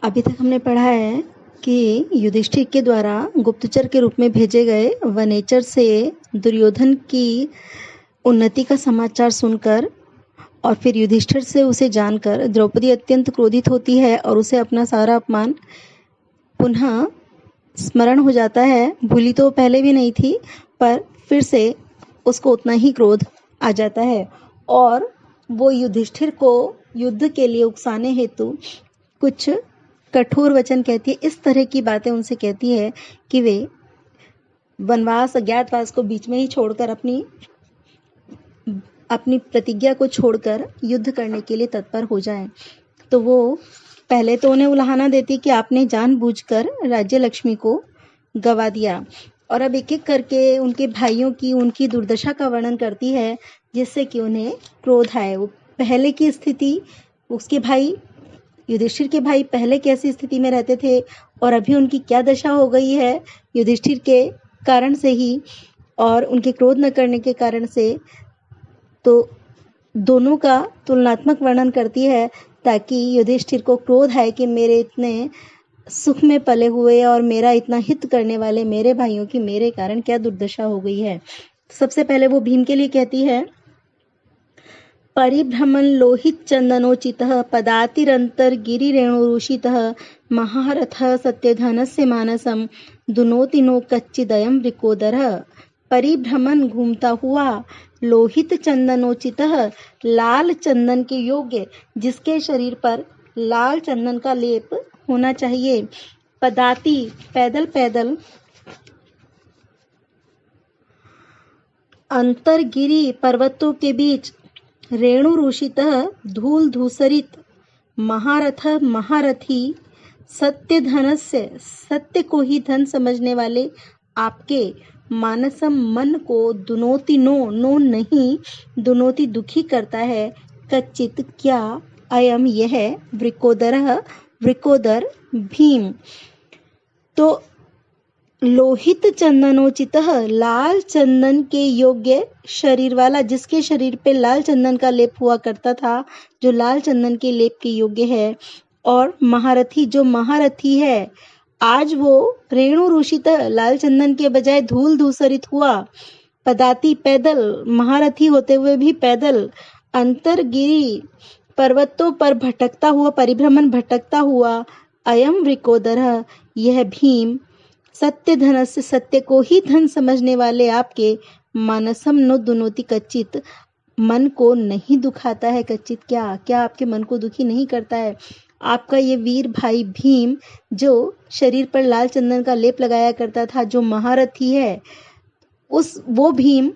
अभी तक हमने पढ़ा है कि युधिष्ठिर के द्वारा गुप्तचर के रूप में भेजे गए वनेचर से दुर्योधन की उन्नति का समाचार सुनकर और फिर युधिष्ठिर से उसे जानकर द्रौपदी अत्यंत क्रोधित होती है और उसे अपना सारा अपमान पुनः स्मरण हो जाता है। भूली तो पहले भी नहीं थी, पर फिर से उसको उतना ही क्रोध आ जाता है और वो युधिष्ठिर को युद्ध के लिए उकसाने हेतु कुछ कठोर वचन कहती है। इस तरह की बातें उनसे कहती है कि वे वनवास अज्ञातवास को बीच में ही छोड़कर अपनी प्रतिज्ञा को छोड़कर युद्ध करने के लिए तत्पर हो जाएं। तो वो पहले तो उन्हें उलाहना देती कि आपने जानबूझकर राज्य लक्ष्मी को गवा दिया, और अब एक एक करके उनके भाइयों की उनकी दुर्दशा का वर्णन करती है जिससे कि उन्हें क्रोध आए। वो पहले की स्थिति, उसके भाई युधिष्ठिर के भाई पहले कैसी स्थिति में रहते थे और अभी उनकी क्या दशा हो गई है युधिष्ठिर के कारण से ही और उनके क्रोध न करने के कारण से, तो दोनों का तुलनात्मक वर्णन करती है ताकि युधिष्ठिर को क्रोध आए कि मेरे इतने सुख में पले हुए और मेरा इतना हित करने वाले मेरे भाइयों की मेरे कारण क्या दुर्दशा हो गई है। सबसे पहले वो भीम के लिए कहती है, परिभ्रमण लोहित चंदनोचितः पदातिरंतर गिरिरेणुरुषितः महारथः सत्यधनस्य मानसम दुनोति नो कच्चिदयं वृकोदरः। परिभ्रमण घूमता हुआ, लोहित चंदनोचितः लाल चंदन के योग्य, जिसके शरीर पर लाल चंदन का लेप होना चाहिए। पदाति पैदल पैदल, अंतरगिरी पर्वतों के बीच, रेणुरुषितः धूल धूसरित, महारथ महारथी, सत्य धनस्य सत्य को ही धन समझने वाले आपके, मानसम मन को, दुनोति नो नहीं, दुनोति दुखी करता है, कच्चित क्या, अयम यह, वृकोदर भीम। तो लोहित चंदनोचितः लाल चंदन के योग्य शरीर वाला, जिसके शरीर पे लाल चंदन का लेप हुआ करता था, जो लाल चंदन के लेप के योग्य है, और महारथी जो महारथी है, आज वो रेणु रूषित लाल चंदन के बजाय धूल धूसरित हुआ। पदाति पैदल, महारथी होते हुए भी पैदल, अंतरगिरी पर्वतों पर भटकता हुआ, परिभ्रमण भटकता हुआ, अयम वृकोदर यह भीम, सत्य धनस्य सत्य को ही धन समझने वाले आपके, मानसम नो दुनोति कच्चित मन को नहीं दुखाता है। कच्चित क्या क्या आपके मन को दुखी नहीं करता है। आपका ये वीर भाई भीम जो शरीर पर लाल चंदन का लेप लगाया करता था, जो महारथी है, वो भीम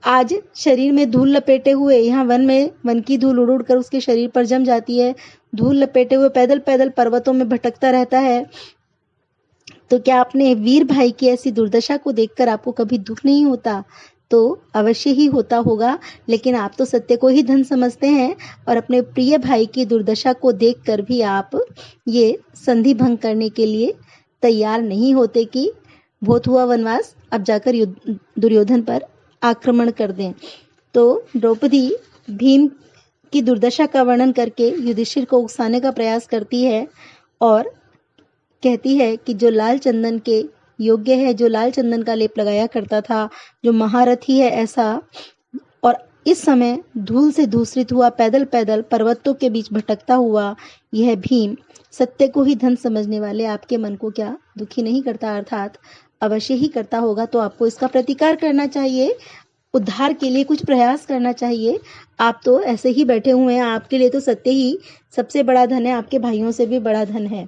आज शरीर में धूल लपेटे हुए, यहाँ वन की धूल उड़ कर उसके शरीर पर जम जाती है, धूल लपेटे हुए पैदल पैदल पर्वतों में भटकता रहता है। तो क्या आपने वीर भाई की ऐसी दुर्दशा को देखकर आपको कभी दुख नहीं होता? तो अवश्य ही होता होगा, लेकिन आप तो सत्य को ही धन समझते हैं और अपने प्रिय भाई की दुर्दशा को देखकर भी आप ये संधि भंग करने के लिए तैयार नहीं होते कि बहुत हुआ वनवास, अब जाकर दुर्योधन पर आक्रमण कर दें। तो द्रौपदी भीम की दुर्दशा का वर्णन करके युधिष्ठिर को उकसाने का प्रयास करती है और कहती है कि जो लाल चंदन के योग्य है, जो लाल चंदन का लेप लगाया करता था, जो महारथी है ऐसा, और इस समय धूल से धूसरित हुआ, पैदल पैदल पर्वतों के बीच भटकता हुआ यह भीम सत्य को ही धन समझने वाले आपके मन को क्या दुखी नहीं करता, अर्थात अवश्य ही करता होगा। तो आपको इसका प्रतिकार करना चाहिए, उद्धार के लिए कुछ प्रयास करना चाहिए। आप तो ऐसे ही बैठे हुए हैं, आपके लिए तो सत्य ही सबसे बड़ा धन है, आपके भाइयों से भी बड़ा धन है।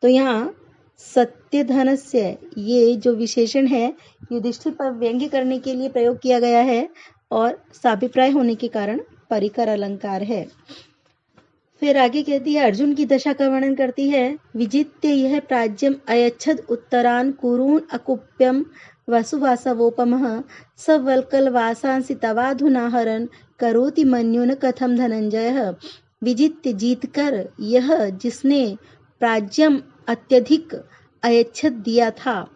तो यहाँ सत्य धनस्य ये जो विशेषण है युधिष्ठिर पर व्यंग्य करने के लिए प्रयोग किया गया है और साभिप्राय होने के कारण परिकर अलंकार है। फिर आगे कहती है, अर्जुन की दशा का वर्णन करती है, विजित्य यह प्राज्यम अयच्छद उत्तरान कुरून अकुप्यम वसुवासवोपमः सवल्कलवासांसि तवाधुनाहरन करोति मन्युन कथम धनंजय। विजित्य जीतकर, यह जिसने, प्राज्यम अत्यधिक, अयच्छद दिया था,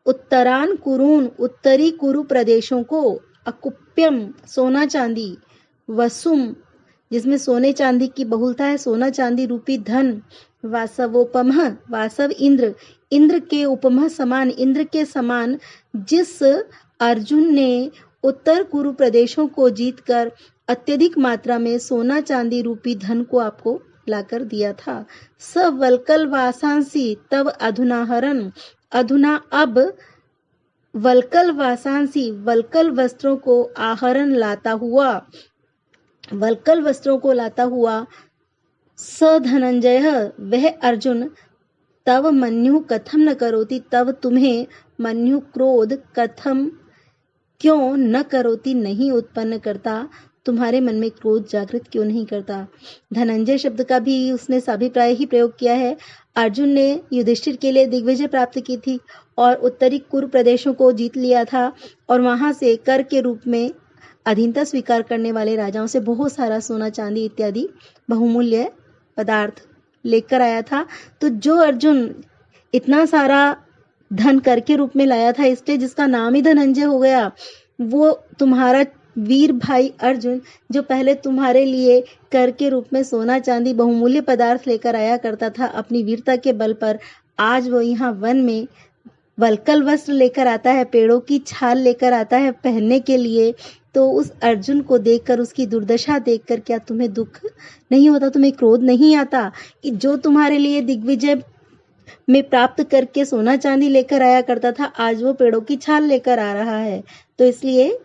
उत्तरान कुरून उत्तरी कुरु प्रदेशों को, अकुप्यम सोना चांदी, वसुम जिसमें सोने चांदी की बहुलता है, सोना चांदी रूपी धन, वासवोपमः, वासव इंद्र, इंद्र के उपमः समान, इंद्र के समान, जिस अर्जुन ने उत्तर कुरु प्रदेशों को जीतकर अत्यधिक मात्रा में सोना चांदी रूपी धन को आपको लाकर दिया था। स वल्कल वासांसी तब अधुनाहरण, अधुना अब वल्कल वासांसी, वल्कल वस्त्रों को आहरण लाता हुआ, वल्कल वस्त्रों को लाता हुआ, स धनंजय, वह अर्जुन, तव मन्यु कथम न करोति, तब तुम्हें मन्यु क्रोध कथम, क्यों न करोति, नहीं उत्पन्न करता, तुम्हारे मन में क्रोध जागृत क्यों नहीं करता। धनंजय शब्द का भी उसने साभिप्राय ही प्रयोग किया है। अर्जुन ने युधिष्ठिर के लिए दिग्विजय प्राप्त की थी और उत्तरी कुरु प्रदेशों को जीत लिया था और वहां से कर के रूप में अधीनता स्वीकार करने वाले राजाओं से बहुत सारा सोना चांदी इत्यादि बहुमूल्य पदार्थ लेकर आया था। तो जो अर्जुन इतना सारा धन कर के रूप में लाया था, इसलिए जिसका नाम ही धनंजय हो गया, वो तुम्हारा वीर भाई अर्जुन, जो पहले तुम्हारे लिए कर के रूप में सोना चांदी बहुमूल्य पदार्थ लेकर आया करता था अपनी वीरता के बल पर, आज वो यहाँ वन में वल्कल वस्त्र लेकर आता है, पेड़ों की छाल लेकर आता है पहनने के लिए। तो उस अर्जुन को देखकर, उसकी दुर्दशा देखकर क्या तुम्हें दुख नहीं होता, तुम्हें क्रोध नहीं आता कि जो तुम्हारे लिए दिग्विजय में प्राप्त करके सोना चांदी लेकर आया करता था, आज वो पेड़ों की छाल लेकर आ रहा है। तो इसलिए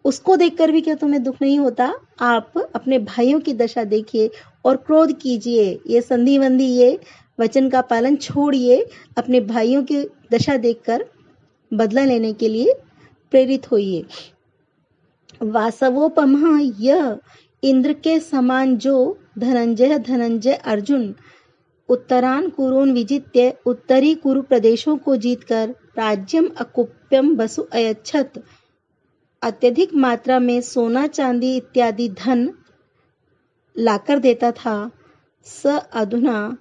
उसको देखकर भी क्या तुम्हें दुख नहीं होता। आप अपने भाइयों की दशा देखिए और क्रोध कीजिए, ये संधि वंधि, ये वचन का पालन छोड़िए, अपने भाइयों की दशा देखकर बदला लेने के लिए प्रेरित होइए। वासवोपमः, यह इंद्र के समान जो धनंजय, धनंजय अर्जुन, उत्तरान कुरुन विजित्य, उत्तरी कुरु प्रदेशों को जीतकर राज्यम अकुप्यम वसु अयच्छत, अत्यधिक मात्रा में सोना चांदी इत्यादि धन लाकर देता था। स अधुना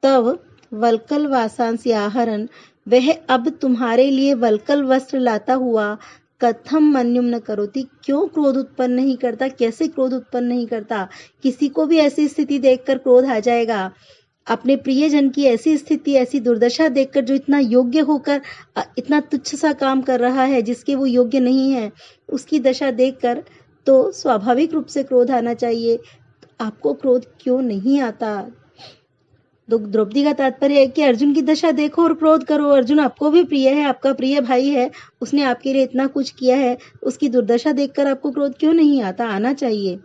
तव वल्कल वासांसी आहरण, वह अब तुम्हारे लिए वल्कल वस्त्र लाता हुआ, कथम मन्युम न करोति, क्यों क्रोध उत्पन्न नहीं करता, कैसे क्रोध उत्पन्न नहीं करता। किसी को भी ऐसी स्थिति देखकर क्रोध आ जाएगा। अपने प्रियजन की ऐसी स्थिति, ऐसी दुर्दशा देखकर, जो इतना योग्य होकर इतना तुच्छ सा काम कर रहा है जिसके वो योग्य नहीं है, उसकी दशा देखकर तो स्वाभाविक रूप से क्रोध आना चाहिए। आपको क्रोध क्यों नहीं आता। द्रौपदी का तात्पर्य है कि अर्जुन की दशा देखो और क्रोध करो। अर्जुन आपको भी प्रिय है, आपका प्रिय भाई है, उसने आपके लिए इतना कुछ किया है, उसकी दुर्दशा देखकर आपको क्रोध क्यों नहीं आता, आना चाहिए।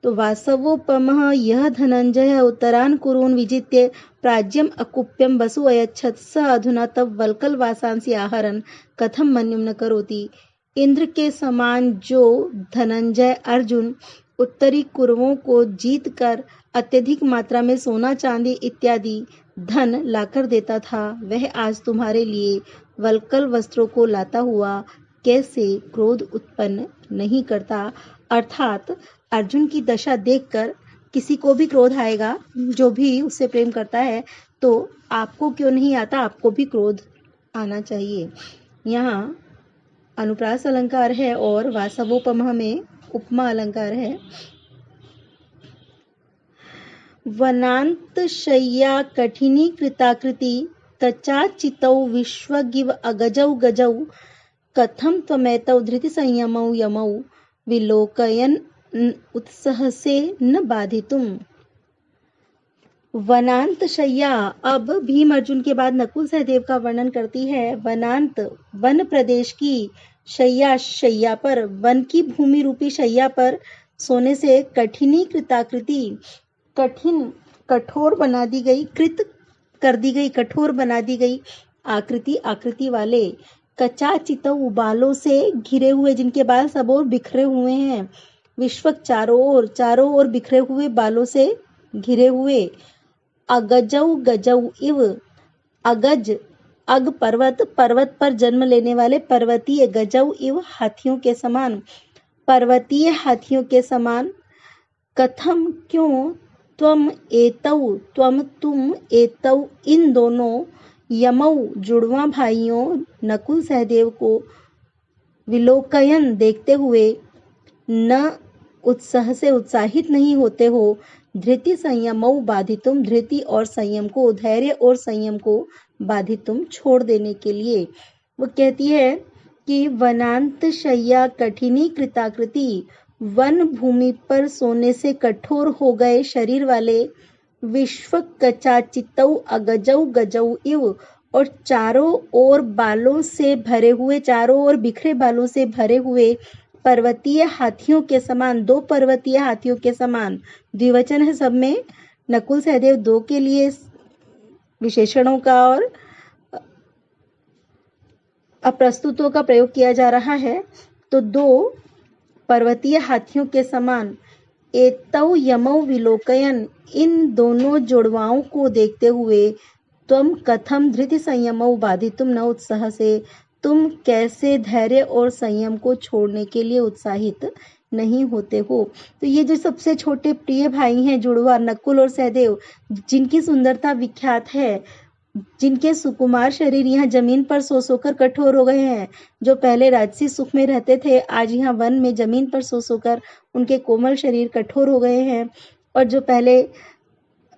तो वासवोपमः, यह धनंजय उत्तरान कुरुन विजित्य प्राज्यम अकुप्यम वसु अयच्छत, स अधुना तब वल्कल वासांसी आहरण कथम मन्युम न करोति। इंद्र के समान जो धनंजय अर्जुन उत्तरी कुरुओं को जीतकर अत्यधिक मात्रा में सोना चांदी इत्यादि धन लाकर देता था, वह आज तुम्हारे लिए वल्कल वस्त्रों को लाता हुआ कैसे क्रोध उत्पन्न नहीं करता। अर्थात अर्जुन की दशा देखकर किसी को भी क्रोध आएगा, जो भी उससे प्रेम करता है, तो आपको क्यों नहीं आता, आपको भी क्रोध आना चाहिए। यहाँ अनुप्रास अलंकार है और वासवोपमः में उपमा अलंकार है। वनांत शय्या कठिनी कृताकृति, कचाचितौ विश्वगिव अगजौ गजौ, कथम त्वमेतौ धृति संयमौ यमौ, विलोकयन उत्साह से न बाधितुम। वनांत शय्या, अब भीम अर्जुन के बाद नकुल सहदेव का वर्णन करती है। वनांत, वन प्रदेश की, शय्या, शय्या पर, वन की भूमि रूपी शय्या पर सोने से कठिनी कृताकृति, कठिन कठोर बना दी गई, कृत कर दी गई, कठोर बना दी गई आकृति, आकृति वाले, कचाचितौ, बालों से घिरे हुए, जिनके बाल सब ओर बिखरे हुए हैं, विश्वक, चारों ओर बिखरे हुए बालों से घिरे हुए, अगजौ गजौ इव, अगज, अग पर्वत, पर्वत पर जन्म लेने वाले पर्वतीय, गजौ इव, हाथियों के समान, पर्वतीय हाथियों के समान, कथम, क्यों, त्वम एतौ, तुम एतौ, इन दोनों, यमौ, जुड़वा भाइयों, नकुल सहदेव को, विलोकयन, देखते हुए, न उत्साह से उत्साहित नहीं होते हो। धृति संयमौ बाधितुम, धृति और संयम को, धैर्य और संयम को बाधितुम छोड़ देने के लिए। वो कहती है कि वनांत शय्या कठिनी कृताकृति, वन भूमि पर सोने से कठोर हो गए शरीर वाले, विश्व कचाचितौ अगजौ गजौ इव, और चारों ओर बालों से भरे हुए, चारों ओर बिखरे बालों से भरे हुए पर्वतीय हाथियों के समान, दो पर्वतीय हाथियों के समान। द्विवचन है सब में, नकुल सहदेव दो के लिए विशेषणों का और अप्रस्तुतों का प्रयोग किया जा रहा है। तो दो पर्वतीय हाथियों के समान, एतौ यमौ विलोकयन, इन दोनों जुड़वाओं को देखते हुए, त्वम कथम धृति संयमौ बाधितुम न उत्साह से, तुम कैसे धैर्य और संयम को छोड़ने के लिए उत्साहित नहीं होते हो। तो ये जो सबसे छोटे प्रिय भाई हैं जुड़वा नकुल और सहदेव, जिनकी सुंदरता विख्यात है, जिनके सुकुमार शरीर यहाँ जमीन पर सो सोकर कठोर हो गए हैं, जो पहले राजसी सुख में रहते थे, आज यहाँ वन में जमीन पर सो सोकर उनके कोमल शरीर कठोर हो गए हैं, और जो पहले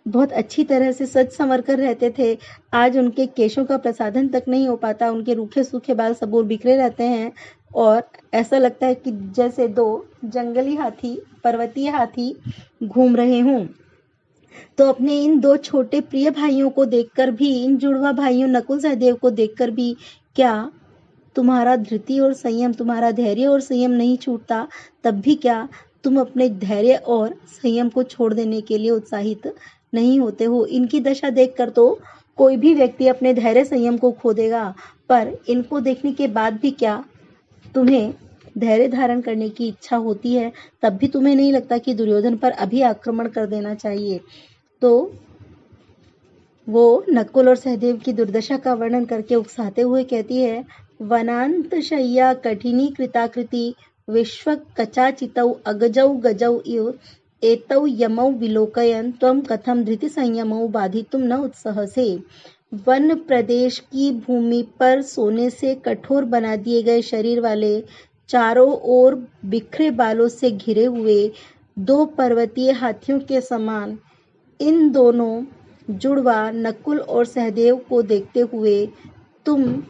बहुत अच्छी तरह से सज संवर कर रहते थे, आज उनके केशों का प्रसाधन तक नहीं हो पाता, उनके रूखे सूखे बाल सब ओर बिखरे रहते हैं, और ऐसा लगता है कि जैसे दो जंगली हाथी, पर्वतीय हाथी घूम रहे हों। तो अपने इन दो छोटे प्रिय भाइयों को देखकर भी, इन जुड़वा भाइयों नकुल सहदेव को देखकर भी, क्या तुम्हारा धृति और संयम, तुम्हारा धैर्य और संयम नहीं छूटता? तब भी क्या तुम अपने धैर्य और संयम को छोड़ देने के लिए उत्साहित नहीं होते हो? इनकी दशा देखकर तो कोई भी व्यक्ति अपने धैर्य संयम को खो देगा, पर इनको देखने के बाद भी क्या तुम्हें धैर्य धारण करने की इच्छा होती है? तब भी तुम्हें नहीं लगता कि दुर्योधन पर अभी आक्रमण कर देना चाहिए? तो वो नकुल और सहदेव की दुर्दशा का वर्णन करके उकसाते हुए कहती है, वनांत शय्या कठिनी कृताकृति, विश्व कचाचितौ अगजौ गजौ इव, एतौ यमौ विलोकयन, त्वम कथम धृति संयमौ बाधितुम न उत्साह से। वन प्रदेश की भूमि पर सोने से कठोर बना दिए गए शरीर वाले, चारों ओर बिखरे बालों से घिरे हुए दो पर्वतीय हाथियों के समान इन दोनों जुड़वा नकुल और सहदेव को देखते हुए तुम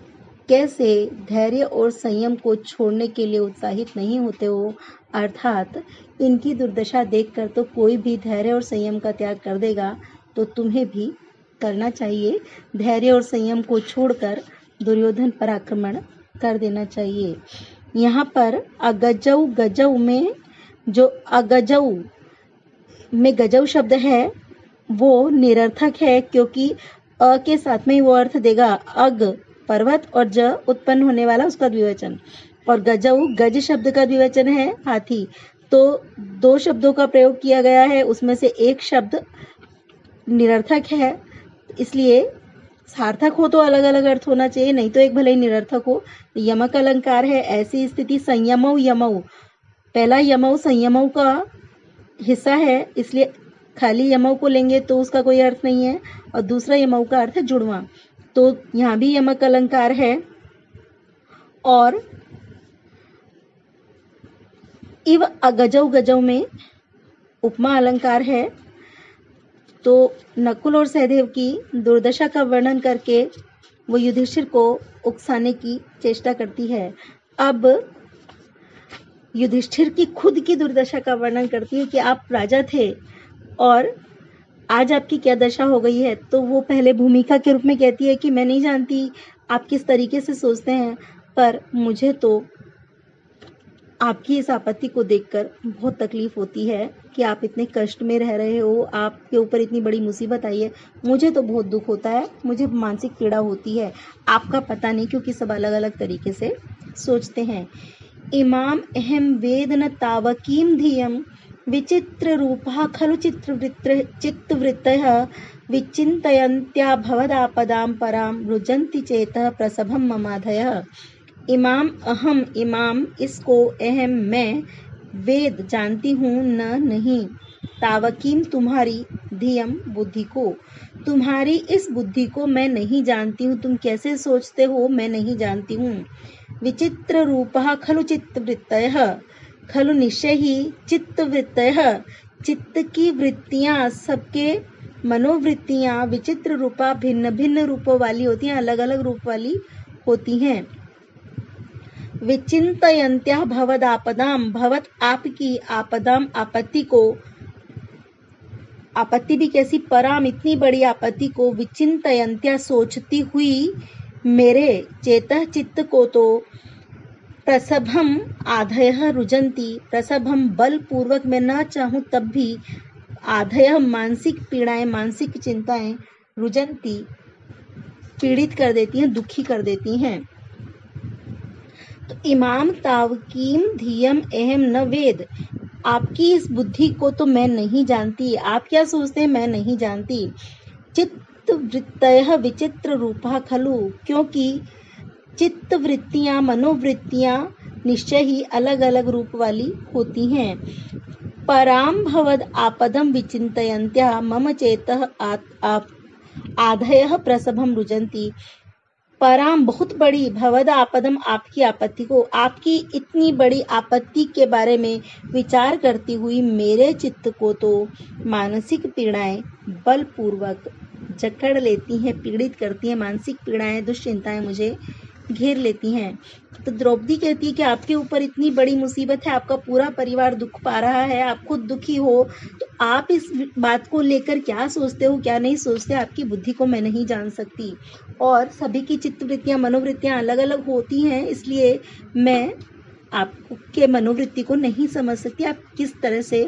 कैसे धैर्य और संयम को छोड़ने के लिए उत्साहित नहीं होते हो? अर्थात इनकी दुर्दशा देखकर तो कोई भी धैर्य और संयम का त्याग कर देगा, तो तुम्हें भी करना चाहिए। धैर्य और संयम को छोड़कर दुर्योधन पर आक्रमण कर देना चाहिए। यहाँ पर अगजौ गजौ में जो अगजौ में गजौ शब्द है वो निरर्थक है, क्योंकि अ के साथ में वो अर्थ देगा अग पर्वत और ज उत्पन्न होने वाला उसका द्विवचन, और गजौ गज शब्द का द्विवचन है हाथी। तो दो शब्दों का प्रयोग किया गया है, उसमें से एक शब्द निरर्थक है, इसलिए सार्थक हो तो अलग अलग अर्थ होना चाहिए, नहीं तो एक भले ही निरर्थक हो। यमक अलंकार है, ऐसी स्थिति संयमौ यमौ, पहला यमौ संयमौ का हिस्सा है, इसलिए खाली यमौ को लेंगे तो उसका कोई अर्थ नहीं है, और दूसरा यमौ का अर्थ है जुड़वा, तो यहाँ भी यमक अलंकार है। और इव अगजौ गजौ में उपमा अलंकार है। तो नकुल और सहदेव की दुर्दशा का वर्णन करके वो युधिष्ठिर को उकसाने की चेष्टा करती है। अब युधिष्ठिर की खुद की दुर्दशा का वर्णन करती है कि आप राजा थे और आज आपकी क्या दशा हो गई है। तो वो पहले भूमिका के रूप में कहती है कि मैं नहीं जानती आप किस तरीके से सोचते हैं, पर मुझे तो आपकी इस आपत्ति को देखकर बहुत तकलीफ होती है कि आप इतने कष्ट में रह रहे हो, आपके ऊपर इतनी बड़ी मुसीबत आई है। मुझे तो बहुत दुख होता है, मुझे मानसिक पीड़ा होती है। आपका पता नहीं क्योंकि सब अलग अलग तरीके से सोचते हैं। इमाम अहम वेद न तावकीम धियम विचित्र रूपः खलु चित्तवृत्तयः विचिन्तयन्त्या भवदापदां परां रुजन्ति चेतः प्रसभं ममाधयः। इमाम अहम, इमाम इसको, अहम मैं, वेद जानती हूँ, न नहीं, तावकीम तुम्हारी, धियम बुद्धि को, तुम्हारी इस बुद्धि को मैं नहीं जानती हूँ। तुम कैसे सोचते हो मैं नहीं जानती हूँ। विचित्र रूपः खलु चित्तवृत्तयः, खलु निश्चय ही चित्तवृत्तयः, चित्त की वृत्तियां, सबके मनोवृत्तियां विचित्र रूपा, भिन्न भिन्न रूपों वाली होती हैं, अलग अलग रूप वाली होती हैं। विचिन्तयन्त्यः भवदापदाम, भवत आपकी, आपदाम आपत्ति को, आपत्ति भी कैसी, पराम इतनी बड़ी आपत्ति को, विचिन्तयन्त्या सोचती हुई मेरे चेतः चित्त को तो, प्रसभम आधयः रुजंती, प्रसभम बलपूर्वक मैं न चाहूं तब भी, आधयः मानसिक पीड़ाएं, मानसिक चिंताएं, रुजंती पीड़ित कर देती हैं, दुखी कर देती हैं। तो इमाम तावकीम धियम अहम न वेद, आपकी इस बुद्धि को तो मैं नहीं जानती, आप क्या सोचते हैं मैं नहीं जानती। चित्त वृत्तयः विचित्र रूपा खलु, क्योंकि चित्त वृत्तियां, मनोवृत्तियां निश्चय ही अलग अलग रूप वाली होती हैं। पराम भवद आपदम विचिन्तयन्त्या मम चेतः आधयः प्रसभम रुजंती, पराम बहुत बड़ी, भवद आपदम आपकी आपत्ति को, आपकी इतनी बड़ी आपत्ति के बारे में विचार करती हुई मेरे चित्त को तो मानसिक पीड़ाएं बलपूर्वक जकड़ लेती हैं, पीड़ित करती हैं, मानसिक पीड़ाएं, दुश्चिंताएं मुझे घेर लेती हैं। तो द्रौपदी कहती है कि आपके ऊपर इतनी बड़ी मुसीबत है, आपका पूरा परिवार दुख पा रहा है, आप खुद दुखी हो, तो आप इस बात को लेकर क्या सोचते हो क्या नहीं सोचते, आपकी बुद्धि को मैं नहीं जान सकती। और सभी की चित्तवृत्तियां, मनोवृत्तियां अलग अलग होती हैं, इसलिए मैं आपके मनोवृत्ति को नहीं समझ सकती, आप किस तरह से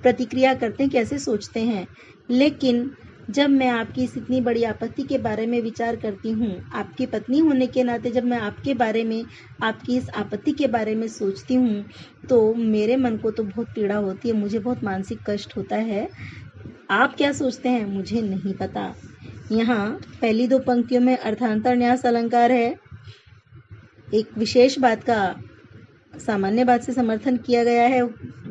प्रतिक्रिया करते हैं, कैसे सोचते हैं। लेकिन जब मैं आपकी इस इतनी बड़ी आपत्ति के बारे में विचार करती हूँ, आपकी पत्नी होने के नाते जब मैं आपके बारे में, आपकी इस आपत्ति के बारे में सोचती हूँ, तो मेरे मन को तो बहुत पीड़ा होती है, मुझे बहुत मानसिक कष्ट होता है। आप क्या सोचते हैं मुझे नहीं पता। यहाँ पहली दो पंक्तियों में अर्थांतर न्यास अलंकार है, एक विशेष बात का सामान्य बात से समर्थन किया गया है।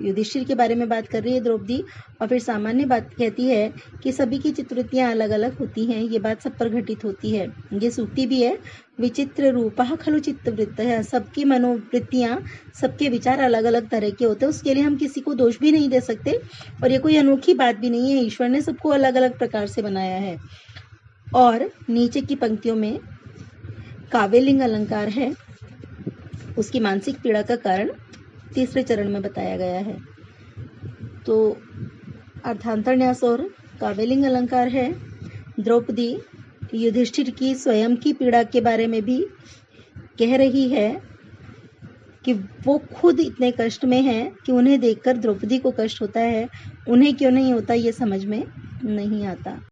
युधिष्ठिर के बारे में बात कर रही है द्रौपदी, और फिर सामान्य बात कहती है कि सभी की चित्तवृत्तियां अलग अलग होती हैं, ये बात सब पर घटित होती है। ये सूक्ति भी है, विचित्र रूपः खलु चित्तवृत्तयः, सबकी मनोवृत्तियां, सबके विचार अलग अलग तरह के होते हैं, उसके लिए हम किसी को दोष भी नहीं दे सकते, और ये कोई अनोखी बात भी नहीं है, ईश्वर ने सबको अलग अलग प्रकार से बनाया है। और नीचे की पंक्तियों में काव्यलिंग अलंकार है, उसकी मानसिक पीड़ा का कारण तीसरे चरण में बताया गया है। तो अर्थांतर न्यास और काव्यलिंग अलंकार है। द्रौपदी युधिष्ठिर की स्वयं की पीड़ा के बारे में भी कह रही है कि वो खुद इतने कष्ट में हैं कि उन्हें देखकर द्रौपदी को कष्ट होता है, उन्हें क्यों नहीं होता ये समझ में नहीं आता।